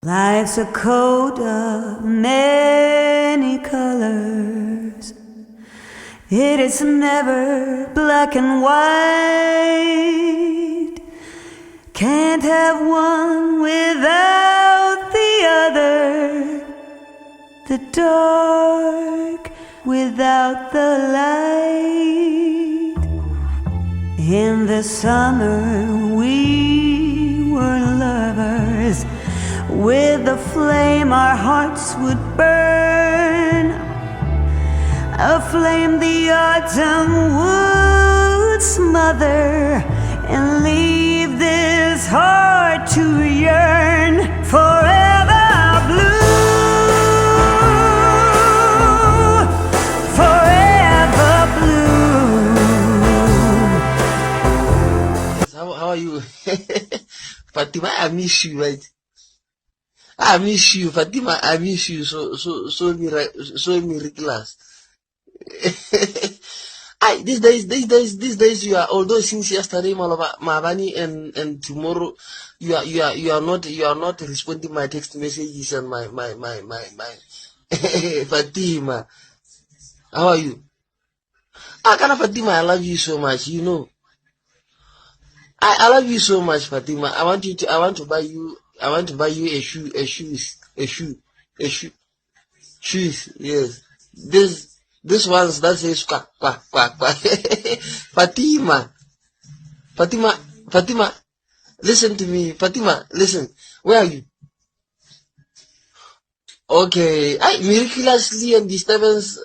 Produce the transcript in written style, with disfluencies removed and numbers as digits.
Life's a coat of many colors. It is never black and white. Can't have one without the other. The dark without the light. In the summer we were lovers. With the flame our hearts would burn, a flame the autumn would smother, and leave this heart to yearn forever blue, forever blue. How are you? Fatima, I miss you, right? I miss you, Fatima. I miss you so miraculous. These days you are. Although since yesterday, Mabani, and tomorrow, you are not responding my text messages and my Fatima. How are you? Fatima, I love you so much. You know, I love you so much, Fatima. I want to buy you shoes. Yes. This ones that says quack quack quack quack. Fatima, listen to me. Fatima, listen. Where are you? Okay. Miraculously and disturbance.